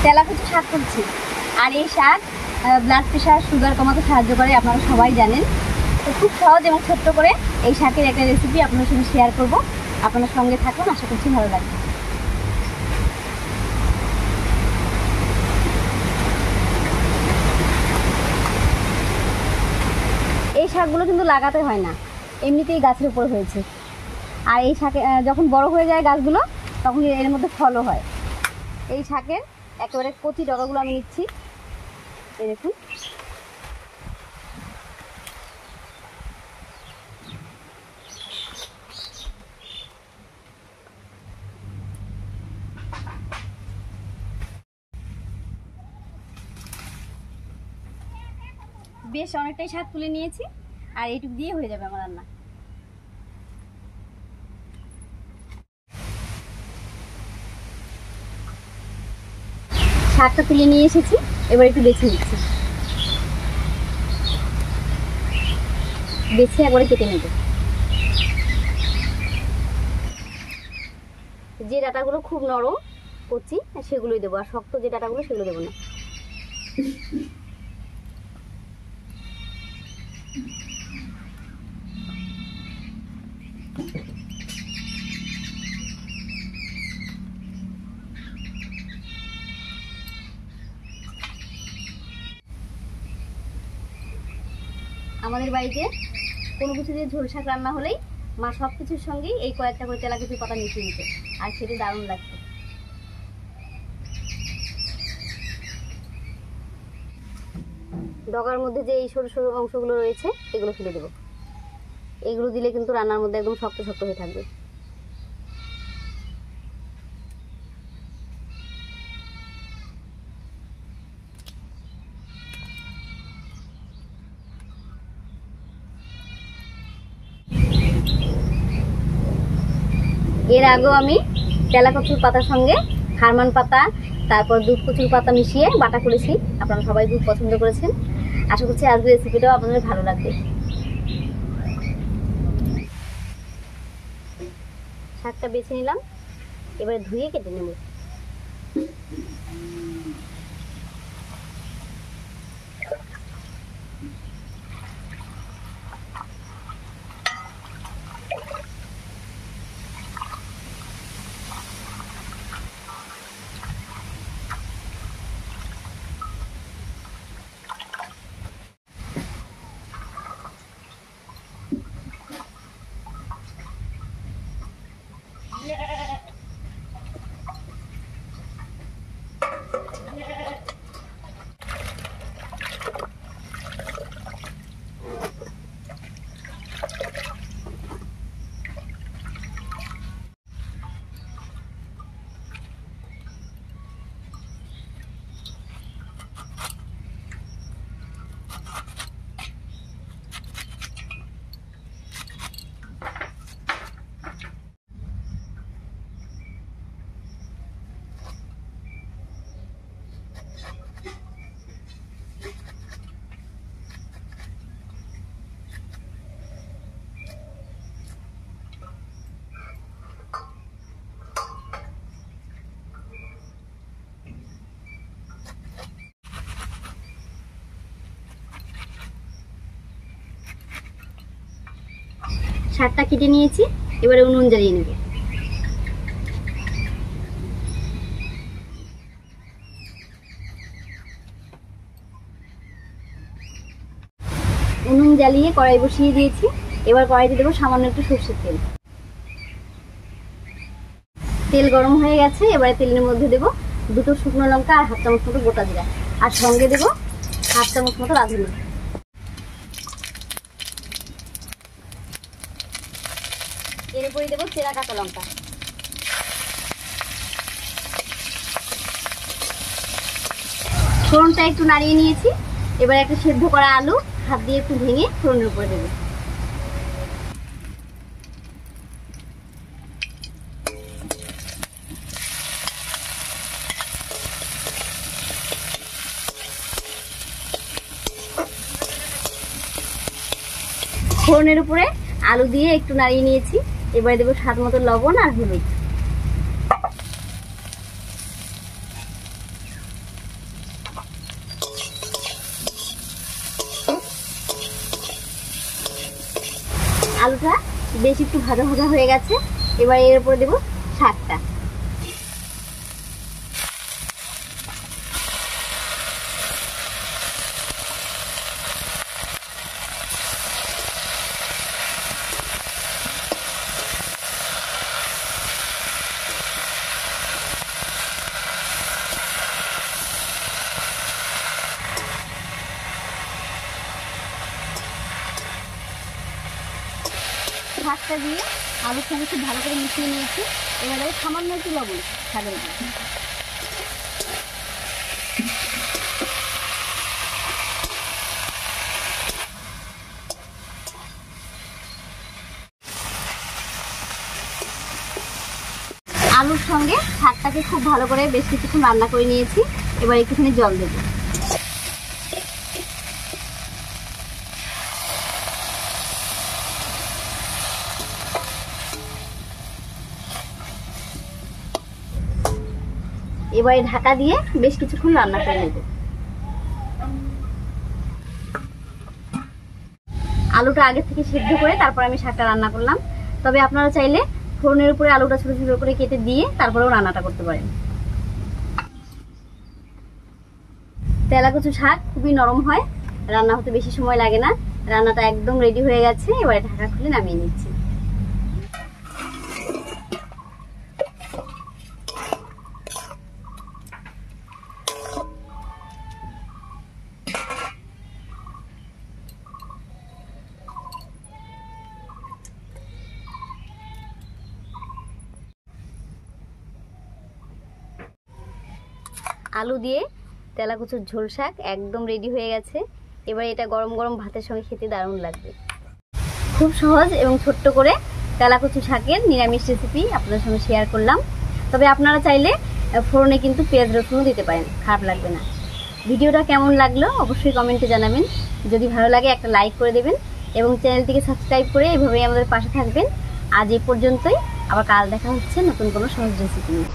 তেলাকুচি শাক করছি। আর এই শাক ব্লাড প্রেশার সুগার কমাতে সাহায্য করে, আপনারা সবাই জানেন। তো খুব সহজ এবং ছোট্ট করে এই শাকের একটা রেসিপি আপনাদের সঙ্গে শেয়ার করব। আপনার সঙ্গে থাকুন, আশা করছি ভালো লাগবে। এই শাকগুলো কিন্তু লাগাতে হয় না, এমনিতেই গাছের উপর হয়েছে। আর এই শাকে যখন বড় হয়ে যায় গাছগুলো, তখন এর মধ্যে ফলও হয়। এই শাকের একেবারে কচি ডগাগুলো আমি নিচ্ছি। এই দেখুন, বেশ অনেকটাই শাক তুলে নিয়েছি, আর এইটুকু দিয়ে হয়ে যাবে আমার রান্না। শাকটা তুলে নিয়ে এসেছি, এবার একটু বেছে নিচ্ছি। বেছে একবারে কেটে নেব। যে ডাটাগুলো খুব নরম কচি সেগুলোই দেবো, আর শক্ত যে ডাটাগুলো সেগুলো দেবো না। আমাদের বাড়িতে কোনো কিছু দিয়ে ঝোল শাক রান্না হলেই মা সব কিছুর সঙ্গেই এই কয়েকটা করে তেলাকুচি পাতা মিশিয়ে দিত, আর খেতে দারুণ লাগতো। ডগার মধ্যে যে এই সরু সরু অংশগুলো রয়েছে এগুলো ফেলে দেবো। এগুলো দিলে কিন্তু রান্নার মধ্যে একদম শক্ত শক্ত হয়ে থাকবে। এর আগেও আমি তেলাকুচুর পাতার সঙ্গে হারমান পাতা, তারপর দুধ কচুর পাতা মিশিয়ে বাটা করেছি। আপনারা সবাই খুব পছন্দ করেছেন। আশা করছি আজকের রেসিপিটাও আপনাদের ভালো লাগবে। শাকটা বেছে নিলাম, এবারে ধুয়ে কেটে নেব। শাকটা কেটে নিয়েছি, এবারে উনুন জ্বালিয়ে নেব। উনুন জ্বালিয়ে কড়াই বসিয়ে দিয়েছি। এবার কড়াইতে দেবো সামান্য একটু সরষের তেল। তেল গরম হয়ে গেছে, এবারে তেলের মধ্যে দেবো দুটো শুকনো লঙ্কা আর হাফ চামচ মতো গোটা জিরা, আর সঙ্গে দেবো হাফ চামচ মতো রাঁধুনি। এর উপরে দেবো চেরা কাঁচা লঙ্কা। ফোড়নটা একটু নাড়িয়ে নিয়েছি, এবার একটা সেদ্ধ করা আলু হাত দিয়ে একটু ভেঙে ফোড়নের উপরে দেবো। ফোড়নের উপরে আলু দিয়ে একটু নাড়িয়ে নিয়েছি, এবারে দেবো স্বাদ মতো লবণ আর হলুদ। আলুটা বেশ একটু ভাজা ভাজা হয়ে গেছে। এবার এর উপরে দেবো শাকটা। শাকটা দিয়ে আলুর সঙ্গে খুব ভালো করে মিশিয়ে নিয়েছি। এবারে সামান্য একটু লবণ শাকের উপরে। আলুর সঙ্গে শাকটাকে খুব ভালো করে বেশ কিছুক্ষণ রান্না করে নিয়েছি। এবার একটুখানি জল দেব। এবারে ঢাকা দিয়ে বেশ কিছুক্ষণ রান্না করে নেব। আলুটা আগে থেকে সিদ্ধ করে তারপর আমি শাকটা রান্না করলাম। তবে আপনারা চাইলে ফোড়নের উপরে আলুটা ছোট ছোট করে কেটে দিয়ে তারপরেও রান্নাটা করতে পারেন। তেলাকুচু শাক খুবই নরম হয়, রান্না হতে বেশি সময় লাগে না। রান্নাটা একদম রেডি হয়ে গেছে। এবারে ঢাকা খুলে নামিয়ে নিচ্ছি। আলু দিয়ে তেলাকুচুর ঝোল শাক একদম রেডি হয়ে গেছে। এবার এটা গরম গরম ভাতের সঙ্গে খেতে দারুণ লাগবে। খুব সহজ এবং ছোট্ট করে তেলাকুচু শাকের নিরামিষ রেসিপি আপনাদের সঙ্গে শেয়ার করলাম। তবে আপনারা চাইলে ফোড়নে কিন্তু পেঁয়াজ রসুনও দিতে পারেন, খারাপ লাগবে না। ভিডিওটা কেমন লাগলো অবশ্যই কমেন্টে জানাবেন। যদি ভালো লাগে একটা লাইক করে দেবেন এবং চ্যানেলটিকে সাবস্ক্রাইব করে এভাবেই আমাদের পাশে থাকবেন। আজ এই পর্যন্তই, আবার কাল দেখা হচ্ছে নতুন কোনো সহজ রেসিপি নিয়ে।